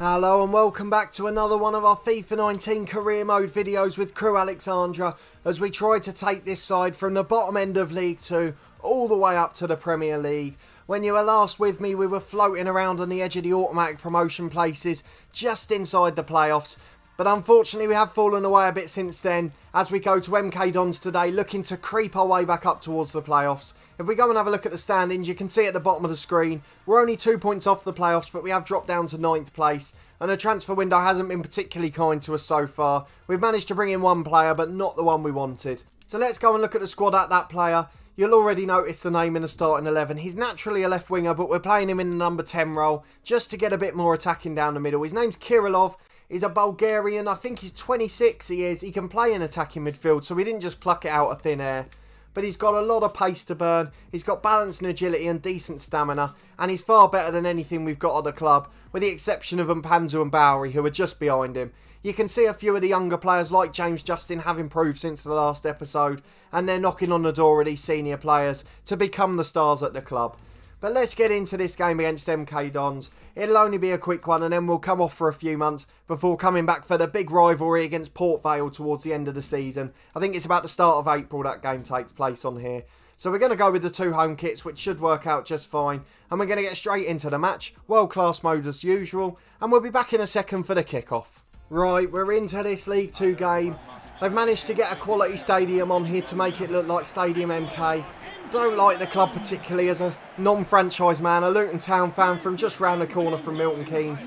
Hello and welcome back to another one of our FIFA 19 career mode videos with Crew Alexandra as we try to take this side from the bottom end of League 2 all the way up to the Premier League. When you were last with me, we were floating around on the edge of the automatic promotion places just inside the playoffs. But unfortunately we have fallen away a bit since then as we go to MK Dons today, looking to creep our way back up towards the playoffs. If we go and have a look at the standings, you can see at the bottom of the screen, we're only 2 points off the playoffs, but we have dropped down to 9th place. And the transfer window hasn't been particularly kind to us so far. We've managed to bring in one player, but not the one we wanted. So let's go and look at the squad at that player. You'll already notice the name in the starting 11. He's naturally a left winger, but we're playing him in the number 10 role, just to get a bit more attacking down the middle. His name's Kirilov. He's a Bulgarian. I think he's 26, he is. He can play in attacking midfield, so we didn't just pluck it out of thin air. But he's got a lot of pace to burn. He's got balance and agility and decent stamina. And he's far better than anything we've got at the club, with the exception of Mpanzu and Bowery, who are just behind him. You can see a few of the younger players like James Justin have improved since the last episode, and they're knocking on the door of these senior players to become the stars at the club. But let's get into this game against MK Dons. It'll only be a quick one and then we'll come off for a few months before coming back for the big rivalry against Port Vale towards the end of the season. I think it's about the start of April that game takes place on here. So we're going to go with the two home kits, which should work out just fine. And we're going to get straight into the match. World class mode as usual. And we'll be back in a second for the kickoff. Right, we're into this League 2 game. They've managed to get a quality stadium on here to make it look like Stadium MK. Don't like the club particularly as a non-franchise man, a Luton Town fan from just round the corner from Milton Keynes.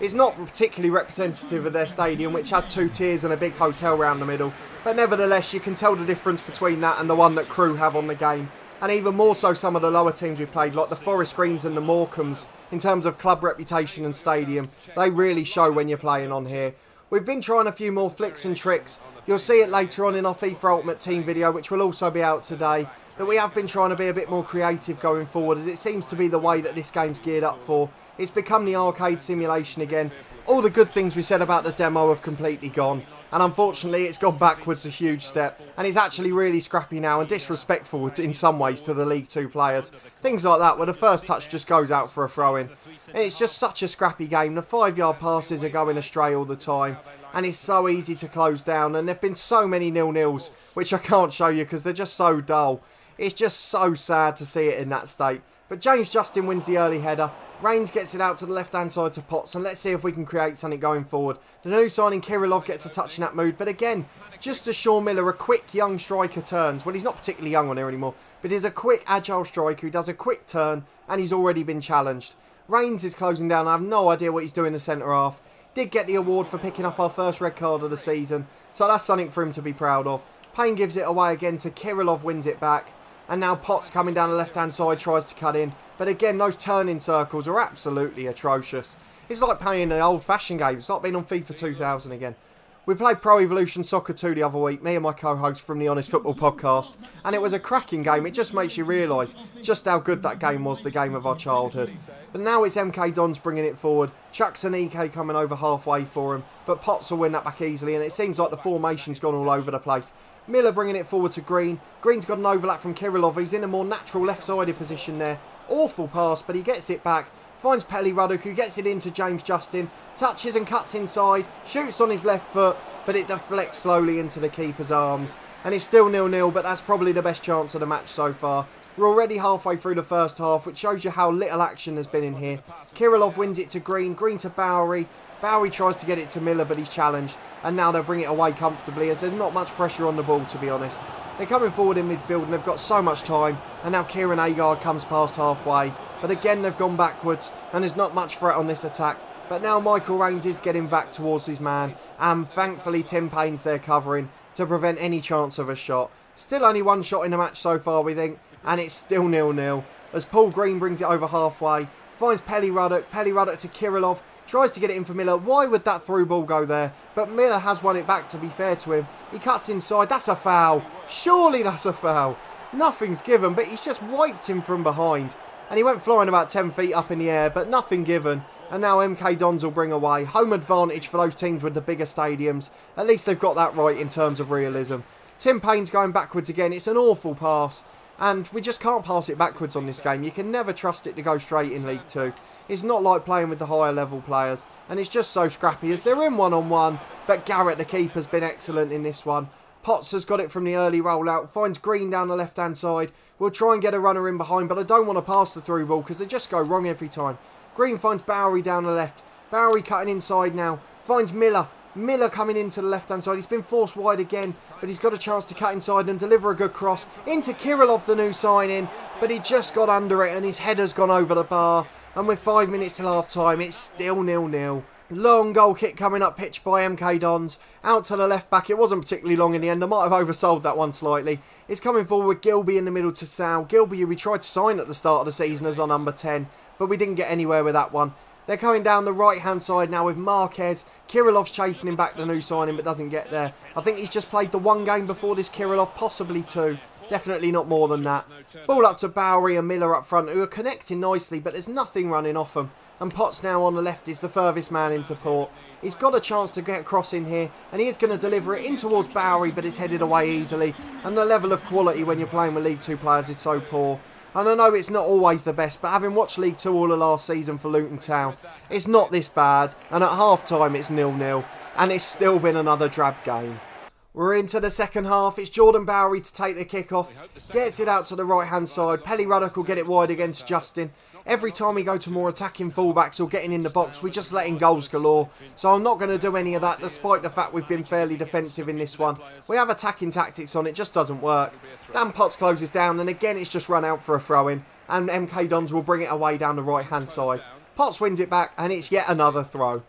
It's not particularly representative of their stadium, which has 2 tiers and a big hotel round the middle, but nevertheless you can tell the difference between that and the one that Crew have on the game, and even more so some of the lower teams we played, like the Forest Greens and the Morecambs. In terms of club reputation and stadium, they really show when you're playing on here. We've been trying a few more flicks and tricks. You'll see it later on in our FIFA Ultimate Team video, which will also be out today. But we have been trying to be a bit more creative going forward, as it seems to be the way that this game's geared up for. It's become the arcade simulation again. All the good things we said about the demo have completely gone, and unfortunately it's gone backwards a huge step, and it's actually really scrappy now and disrespectful in some ways to the League 2 players. Things like that where the first touch just goes out for a throw-in. And it's just such a scrappy game. The 5-yard passes are going astray all the time, and it's so easy to close down, and there have been so many 0-0s, which I can't show you because they're just so dull. It's just so sad to see it in that state. But James Justin wins the early header. Reigns gets it out to the left-hand side to Potts, and let's see if we can create something going forward. The new signing Kirilov gets a touch in that mood, but again, just as Sean Miller, a quick young striker, turns. Well, he's not particularly young on here anymore, but he's a quick, agile striker who does a quick turn, and he's already been challenged. Reigns is closing down. I have no idea what he's doing in the centre-half. Did get the award for picking up our first red card of the season, so that's something for him to be proud of. Payne gives it away again to Kirilov, wins it back. And now Potts coming down the left-hand side tries to cut in. But again, those turning circles are absolutely atrocious. It's like playing an old-fashioned game. It's like being on FIFA 2000 again. We played Pro Evolution Soccer 2 the other week, me and my co-host from the Honest Football podcast. And it was a cracking game. It just makes you realise just how good that game was, the game of our childhood. But now it's MK Dons bringing it forward. Chucks and EK coming over halfway for him. But Potts will win that back easily. And it seems like the formation's gone all over the place. Miller bringing it forward to Green. Green's got an overlap from Kirilov. He's in a more natural left-sided position there. Awful pass, but he gets it back. Finds Pelly Ruddock, who gets it into James Justin. Touches and cuts inside. Shoots on his left foot, but it deflects slowly into the keeper's arms. And it's still 0-0, but that's probably the best chance of the match so far. We're already halfway through the first half, which shows you how little action has been in here. Kirilov wins it to Green. Green to Bowery. Bowery tries to get it to Miller, but he's challenged. And now they'll bring it away comfortably, as there's not much pressure on the ball, to be honest. They're coming forward in midfield and they've got so much time. And now Kieran Agard comes past halfway. But again, they've gone backwards and there's not much threat on this attack. But now Michael Rains is getting back towards his man. And thankfully Tim Payne's there covering to prevent any chance of a shot. Still only one shot in the match so far, we think. And it's still 0-0. As Paul Green brings it over halfway. Finds Pelly Ruddock. Pelly Ruddock to Kirilov. Tries to get it in for Miller. Why would that through ball go there? But Miller has won it back, to be fair to him. He cuts inside. That's a foul. Surely that's a foul. Nothing's given, but he's just wiped him from behind. And he went flying about 10 feet up in the air, but nothing given. And now MK Dons will bring away. Home advantage for those teams with the bigger stadiums. At least they've got that right in terms of realism. Tim Payne's going backwards again. It's an awful pass. And we just can't pass it backwards on this game. You can never trust it to go straight in League 2. It's not like playing with the higher level players. And it's just so scrappy as they're in one-on-one. But Garrett, the keeper's been excellent in this one. Potts has got it from the early rollout. Finds Green down the left-hand side. We'll try and get a runner in behind. But I don't want to pass the through ball because they just go wrong every time. Green finds Bowery down the left. Bowery cutting inside now. Finds Miller. Miller coming into the left-hand side. He's been forced wide again, but he's got a chance to cut inside and deliver a good cross into Kirillov, the new signing, but he just got under it and his header's gone over the bar. And with 5 minutes till half-time, it's still 0-0. Long goal kick coming up pitch by MK Dons. Out to the left back. It wasn't particularly long in the end. I might have oversold that one slightly. It's coming forward with Gilby in the middle to Sal. Gilby, who we tried to sign at the start of the season as our number 10, but we didn't get anywhere with that one. They're coming down the right-hand side now with Marquez. Kirillov's chasing him back, the new signing, but doesn't get there. I think he's just played the one game before this, Kirillov, possibly two. Definitely not more than that. Ball up to Bowery and Miller up front, who are connecting nicely, but there's nothing running off them. And Potts now on the left is the furthest man in support. He's got a chance to get across in here, and he is going to deliver it in towards Bowery, but it's headed away easily. And the level of quality when you're playing with League 2 players is so poor. And I know it's not always the best, but having watched League 2 all the last season for Luton Town, it's not this bad. And at half-time, it's 0-0. And it's still been another drab game. We're into the second half. It's Jordan Bowery to take the kick-off. Gets it out to the right-hand side. Pelly Ruddock will get it wide against Justin. Every time we go to more attacking fullbacks or getting in the box, we just let in goals galore. So I'm not going to do any of that, despite the fact we've been fairly defensive in this one. We have attacking tactics on, it just doesn't work. Dan Potts closes down, and again it's just run out for a throw-in. And MK Dons will bring it away down the right-hand side. Potts wins it back, and it's yet another throw.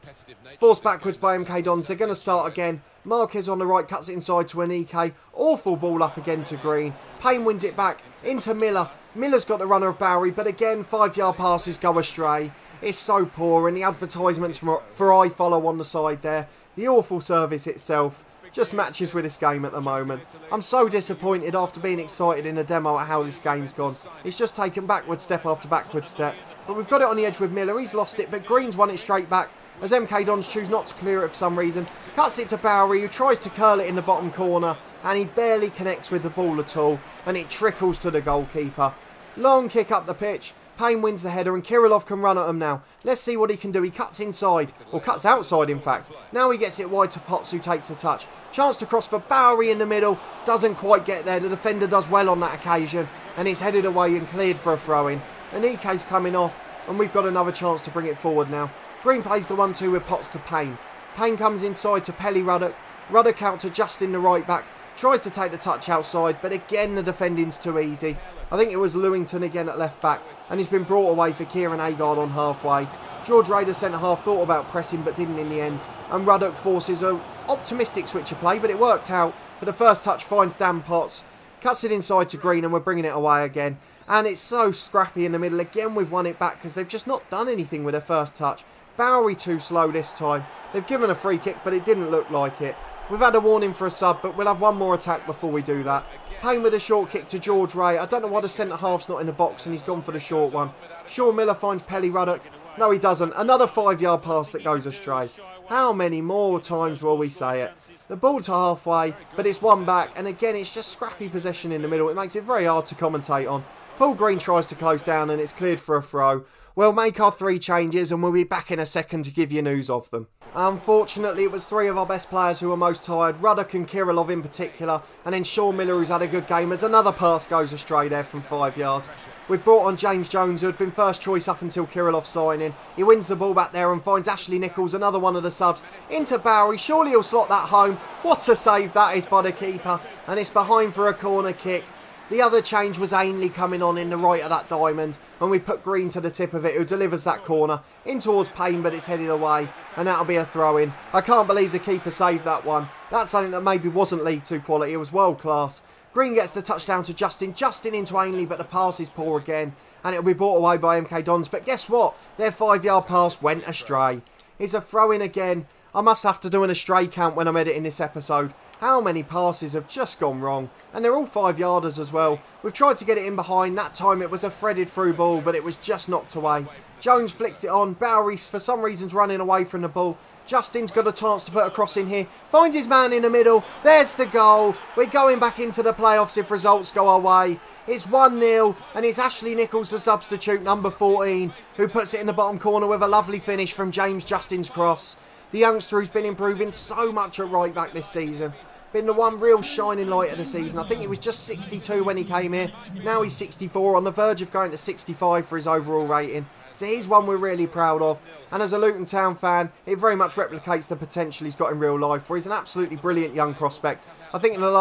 Forced backwards by MK Dons. They're going to start again. Marquez on the right cuts it inside to Anike. Awful ball up again to Green. Payne wins it back into Miller. Miller's got the runner of Bowery, but again 5-yard passes go astray. It's so poor, and the advertisements for iFollow on the side there. The awful service itself just matches with this game at the moment. I'm so disappointed after being excited in a demo at how this game's gone. It's just taken backward step after backward step. But we've got it on the edge with Miller. He's lost it, but Green's won it straight back as MK Dons choose not to clear it for some reason. Cuts it to Bowery, who tries to curl it in the bottom corner, and he barely connects with the ball at all, and it trickles to the goalkeeper. Long kick up the pitch. Payne wins the header, and Kirillov can run at him now. Let's see what he can do. He cuts inside, or cuts outside in fact. Now he gets it wide to Potts, who takes the touch. Chance to cross for Bowery in the middle. Doesn't quite get there. The defender does well on that occasion, and it's headed away and cleared for a throw-in. Anike's coming off, and we've got another chance to bring it forward now. Green plays the 1-2 with Potts to Payne. Payne comes inside to Pelly Ruddock. Ruddock out to Justin, the right back. Tries to take the touch outside, but again the defending's too easy. I think it was Lewington again at left back, and he's been brought away for Kieran Agard on halfway. George Rader centre half thought about pressing but didn't in the end, and Ruddock forces an optimistic switch of play, but it worked out. But the first touch finds Dan Potts, cuts it inside to Green, and we're bringing it away again. And it's so scrappy in the middle. Again we've won it back because they've just not done anything with their first touch. Bowery too slow this time. They've given a free kick, but it didn't look like it. We've had a warning for a sub, but we'll have one more attack before we do that. Payne with a short kick to George Ray. I don't know why the centre-half's not in the box, and he's gone for the short one. Sean Miller finds Pelly Ruddock. No, he doesn't. Another 5-yard pass that goes astray. How many more times will we say it? The ball to halfway, but it's one back, and again, it's just scrappy possession in the middle. It makes it very hard to commentate on. Paul Green tries to close down, and it's cleared for a throw. We'll make our 3 changes, and we'll be back in a second to give you news of them. Unfortunately, it was 3 of our best players who were most tired, Ruddock and Kirillov in particular, and then Sean Miller, who's had a good game, as another pass goes astray there from 5 yards. We've brought on James Jones, who had been first choice up until Kirillov's signing. He wins the ball back there and finds Ashley Nichols, another one of the subs, into Bowery. Surely he'll slot that home. What a save that is by the keeper, and it's behind for a corner kick. The other change was Ainley coming on in the right of that diamond, and we put Green to the tip of it, who delivers that corner in towards Payne, but it's headed away, and that'll be a throw-in. I can't believe the keeper saved that one. That's something that maybe wasn't League 2 quality. It was world class. Green gets the touchdown to Justin into Ainley, but the pass is poor again, and it'll be brought away by MK Dons. But guess what? Their 5-yard pass went astray. It's a throw-in again. I must have to do an astray count when I'm editing this episode. How many passes have just gone wrong? And they're all 5-yarders as well. We've tried to get it in behind. That time it was a threaded through ball, but it was just knocked away. Jones flicks it on. Bowery, for some reason, running away from the ball. Justin's got a chance to put a cross in here. Finds his man in the middle. There's the goal. We're going back into the playoffs if results go our way. It's 1-0 and it's Ashley Nichols, the substitute, number 14, who puts it in the bottom corner with a lovely finish from James Justin's cross. The youngster who's been improving so much at right back this season. Been the one real shining light of the season. I think he was just 62 when he came here. Now he's 64, on the verge of going to 65 for his overall rating. So he's one we're really proud of. And as a Luton Town fan, it very much replicates the potential he's got in real life, where he's an absolutely brilliant young prospect. I think in the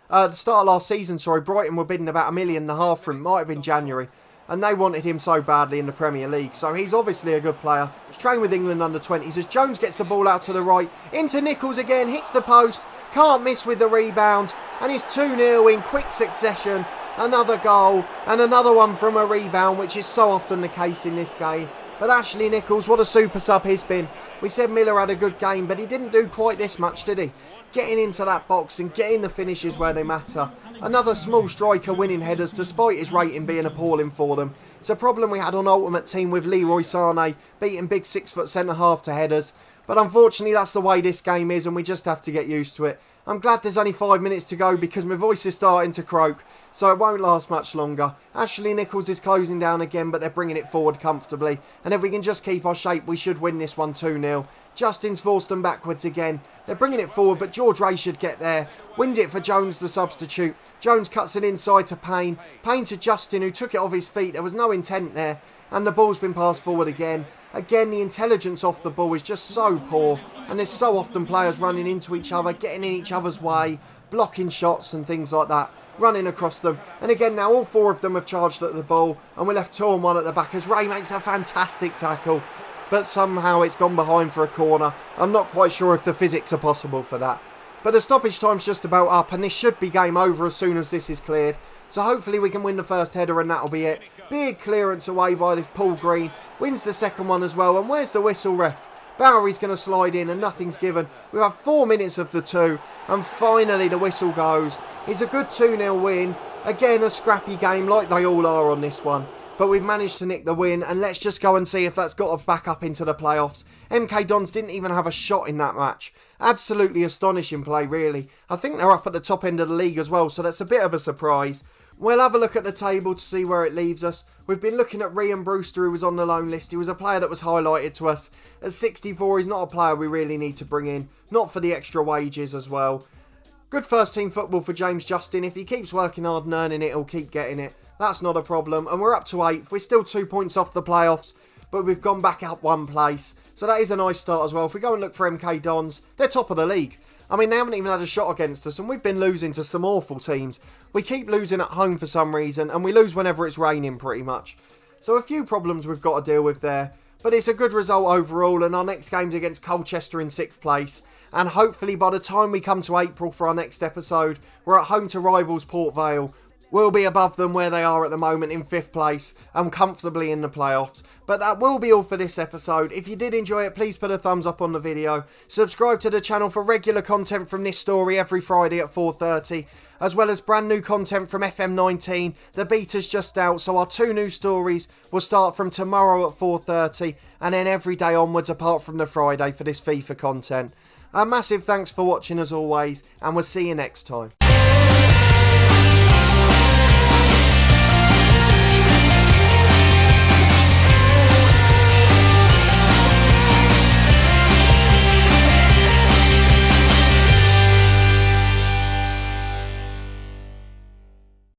the start of last season, Brighton were bidding about £1.5 million for him. Might have been January. And they wanted him so badly in the Premier League. So he's obviously a good player. He's trained with England under-20s. As Jones gets the ball out to the right, into Nichols again, hits the post, can't miss with the rebound, and it's 2-0 in quick succession. Another goal, and another one from a rebound, which is so often the case in this game. But Ashley Nichols, what a super sub he's been. We said Miller had a good game, but he didn't do quite this much, did he? Getting into that box and getting the finishes where they matter. Another small striker winning headers despite his rating being appalling for them. It's a problem we had on Ultimate Team with Leroy Sané beating big 6-foot centre-half to headers. But unfortunately that's the way this game is and we just have to get used to it. I'm glad there's only 5 minutes to go because my voice is starting to croak, so it won't last much longer. Ashley Nichols is closing down again, but they're bringing it forward comfortably. And if we can just keep our shape, we should win this one 2-0. Justin's forced them backwards again. They're bringing it forward, but George Ray should get there. Wind it for Jones, the substitute. Jones cuts it inside to Payne. Payne to Justin, who took it off his feet. There was no intent there. And the ball's been passed forward again. Again, the intelligence off the ball is just so poor. And there's so often players running into each other, getting in each other's way, blocking shots and things like that, running across them. And again, now all 4 of them have charged at the ball. And we're left 2-on-1 at the back as Ray makes a fantastic tackle. But somehow it's gone behind for a corner. I'm not quite sure if the physics are possible for that. But the stoppage time's just about up and this should be game over as soon as this is cleared. So hopefully we can win the first header and that'll be it. Big clearance away by this Paul Green. Wins the second one as well. And where's the whistle, ref? Bowery's going to slide in and nothing's given. We've had 4 minutes of the 2. And finally the whistle goes. It's a good 2-0 win. Again, a scrappy game like they all are on this one. But we've managed to nick the win, and let's just go and see if that's got us back up into the playoffs. MK Dons didn't even have a shot in that match. Absolutely astonishing play, really. I think they're up at the top end of the league as well, so that's a bit of a surprise. We'll have a look at the table to see where it leaves us. We've been looking at Rhian Brewster, who was on the loan list. He was a player that was highlighted to us. At 64, he's not a player we really need to bring in. Not for the extra wages as well. Good first team football for James Justin. If he keeps working hard and earning it, he'll keep getting it. That's not a problem. And we're up to 8th. We're still 2 points off the playoffs, but we've gone back up 1 place. So that is a nice start as well. If we go and look for MK Dons, they're top of the league. I mean, they haven't even had a shot against us, and we've been losing to some awful teams. We keep losing at home for some reason, and we lose whenever it's raining pretty much. So a few problems we've got to deal with there. But it's a good result overall, and our next game's against Colchester in 6th place. And hopefully by the time we come to April for our next episode, we're at home to rivals Port Vale. We'll be above them where they are at the moment in 5th place and comfortably in the playoffs. But that will be all for this episode. If you did enjoy it, please put a thumbs up on the video. Subscribe to the channel for regular content from this story every Friday at 4:30. As well as brand new content from FM19. The beta's just out, so our 2 new stories will start from tomorrow at 4:30. And then every day onwards apart from the Friday for this FIFA content. A massive thanks for watching as always, and we'll see you next time.